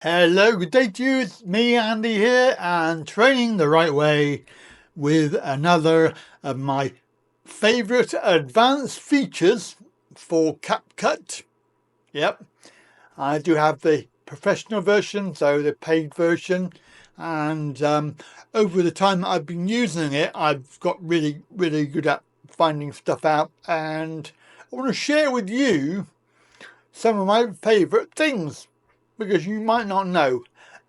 Hello, good day to you. It's me, Andy, here, and Training the Right Way with another of my favourite advanced features for CAPCUT. Yep, I do have the professional version, so the paid version, and over the time that I've been using it, I've got really good at finding stuff out, and I want to share with you some of my favourite things, because you might not know.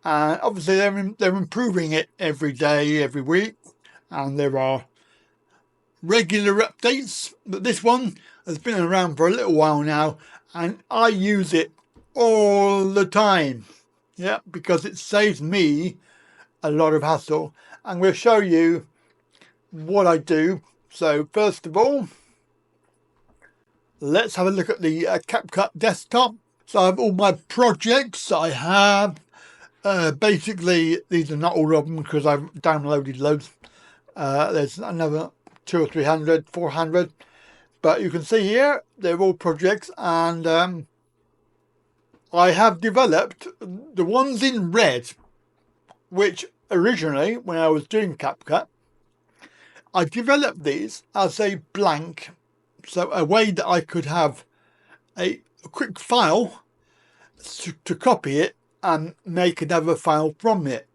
Obviously they're improving it every day, every week, and there are regular updates, but this one has been around for a little while now and I use it all the time. Yeah, because it saves me a lot of hassle. I'm going to show you what I do. So first of all, let's have a look at the CAPCUT desktop. So I have all my projects I have. Basically, these are not all of them because I've downloaded loads. There's another 200 or 300, 400. But you can see here, they're all projects. And I have developed the ones in red, which originally, when I was doing CAPCUT, I developed these as a blank. So a way that I could have a quick file to copy it and make another file from it,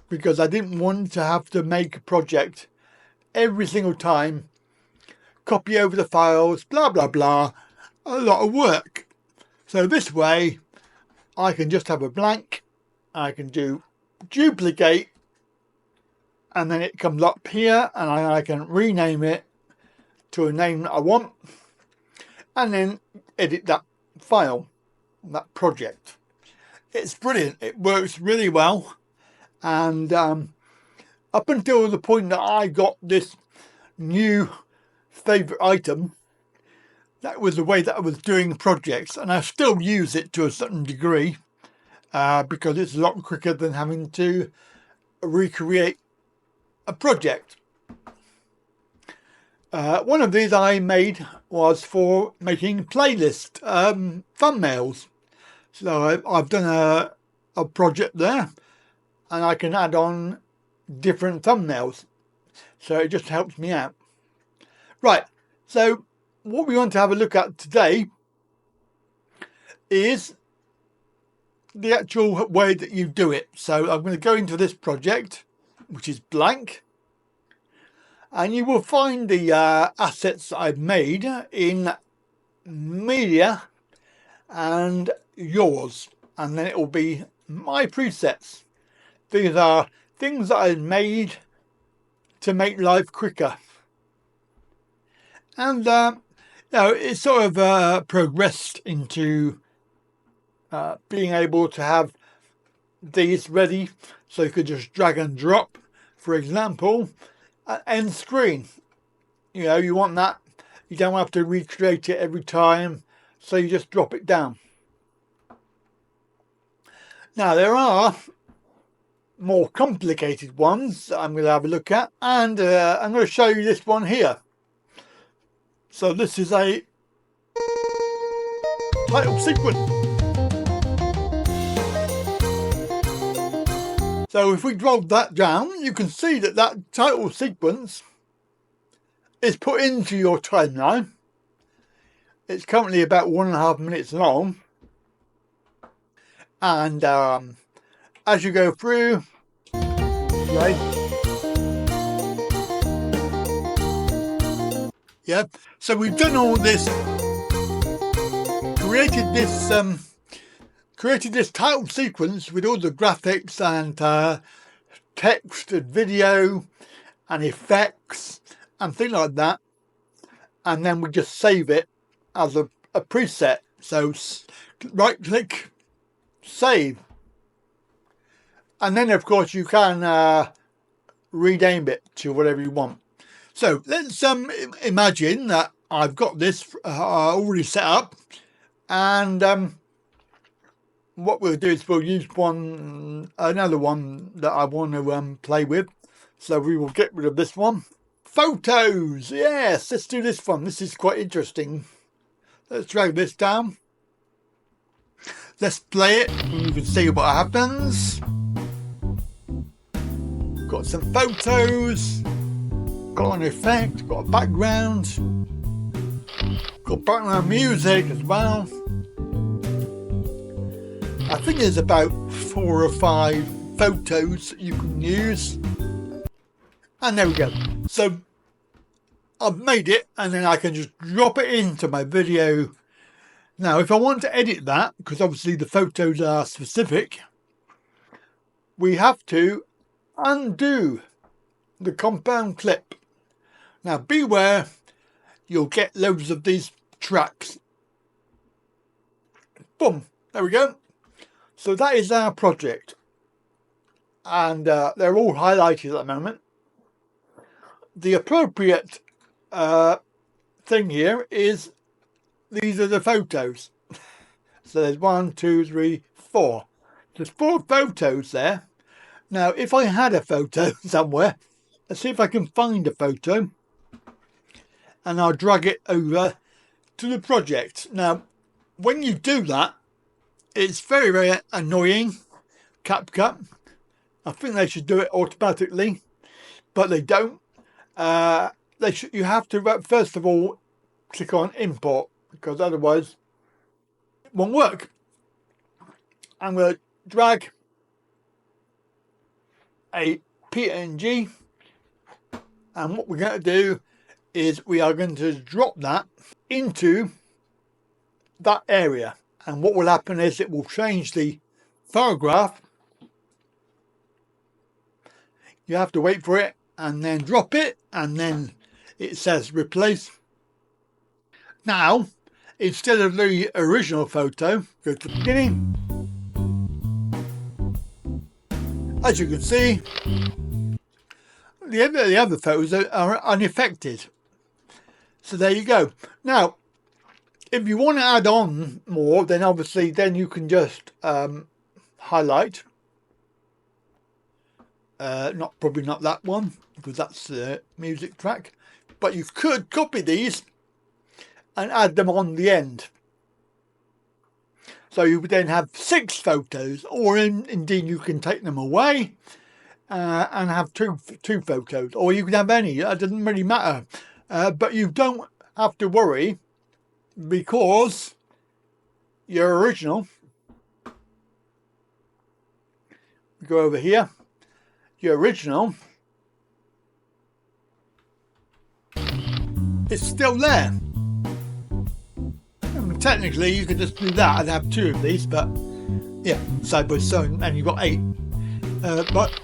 because I didn't want to have to make a project every single time, copy over the files, blah blah blah, a lot of work. So this way I can just have a blank, I can do duplicate, and then it comes up here and I can rename it to a name that I want, and then edit that file, that project. It's brilliant. It works really well. And up until the point that I got this new favourite item, that was the way that I was doing projects, and I still use it to a certain degree because it's a lot quicker than having to recreate a project. One of these I made was for making playlist thumbnails. So I've done a project there, and I can add on different thumbnails. So it just helps me out. Right, so what we want to have a look at today is the actual way that you do it. So I'm going to go into this project, which is blank. And you will find the assets that I've made in media and yours, and then it will be my presets. These are things that I've made to make life quicker. And it's sort of progressed into being able to have these ready, so you could just drag and drop. For example, end screen, you want that, you don't have to recreate it every time, so you just drop it down. Now there are more complicated ones that I'm going to have a look at, and I'm going to show you this one here. So this is a title sequence. So if we drop that down, you can see that that title sequence is put into your timeline. It's currently about 1.5 minutes long. And as you go through, right? Yeah, so we've done all this, created this title sequence with all the graphics and text and video and effects and things like that, and then we just save it as a preset. So right click, save, and then of course you can rename it to whatever you want. So let's imagine that I've got this already set up, and what we'll do is we'll use another one that I want to play with. So we will get rid of this one. Photos, yes, let's do this one. This is quite interesting. Let's drag this down. Let's play it and you can see what happens. Got some photos, got an effect, got a background, got background music as well. I think there's about 4 or 5 photos that you can use. And there we go. So I've made it, and then I can just drop it into my video. Now if I want to edit that, because obviously the photos are specific, we have to undo the compound clip. Now beware, you'll get loads of these tracks. Boom, there we go. So that is our project, and they're all highlighted at the moment. The appropriate thing here is these are the photos. So there's 1, 2, 3, 4. There's 4 photos there. Now if I had a photo somewhere, let's see if I can find a photo, and I'll drag it over to the project. Now when you do that, it's very, very annoying, CAPCUT. I think they should do it automatically, but they don't. You have to first of all click on import, because otherwise it won't work. I'm going to drag a PNG, and what we're going to do is we are going to drop that into that area, and what will happen is it will change the photograph. You have to wait for it and then drop it, and then it says replace. Now instead of the original photo, go to the beginning. As you can see, the other photos are unaffected. So there you go. Now if you want to add on more, then obviously then you can just highlight. Probably not that one, because that's the music track, but you could copy these and add them on the end. So you would then have 6 photos, or indeed you can take them away and have two photos, or you can have any. It doesn't really matter, but you don't have to worry, because your original, go over here, your original is still there. I mean, technically you could just do that and have 2 of these, but yeah, side by side, and you've got 8. But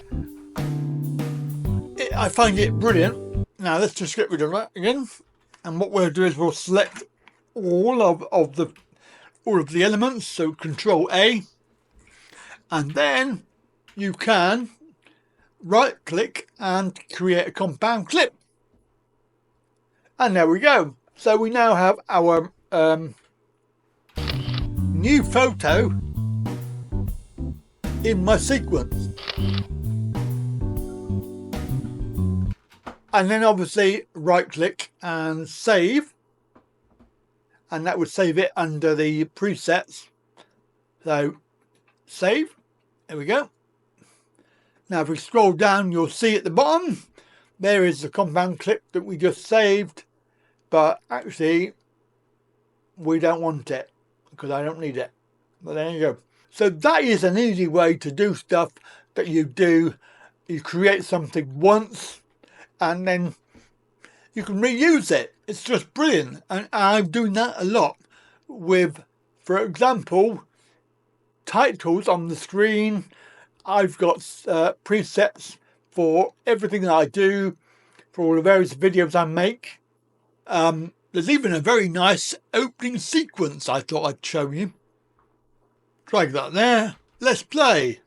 I find it brilliant. Now let's just get rid of that again, and what we'll do is we'll select all of the elements, so Control A, and then you can right click and create a compound clip, and there we go. So we now have our new photo in my sequence, and then obviously right click and save, and that would save it under the presets. So save, there we go. Now if we scroll down, you'll see at the bottom there is the compound clip that we just saved, but actually we don't want it because I don't need it. But there you go. So that is an easy way to do stuff that you do. You create something once and then you can reuse it. It's just brilliant, and I'm doing that a lot with, for example, titles on the screen. I've got presets for everything that I do, for all the various videos I make. There's even a very nice opening sequence I thought I'd show you. Drag that there. Let's play.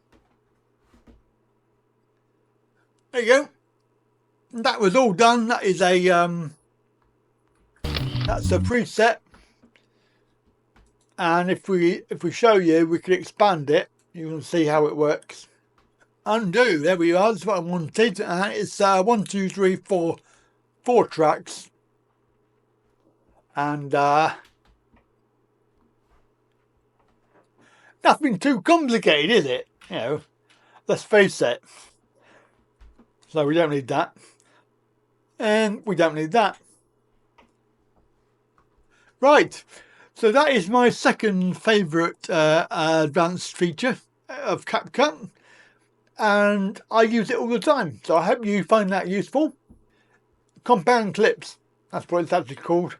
There you go. That was all done. That is a that's a preset, and if we show you, we can expand it. You can see how it works. Undo. There we are. That's what I wanted. It's 1, 2, 3, 4 tracks, and nothing too complicated, is it? You know, let's face it. So we don't need that. And we don't need that. Right. So that is my second favourite advanced feature of CAPCUT. And I use it all the time. So I hope you find that useful. Compound clips. That's what it's actually called.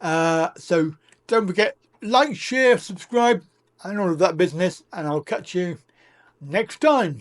So don't forget, like, share, subscribe, and all of that business. And I'll catch you next time.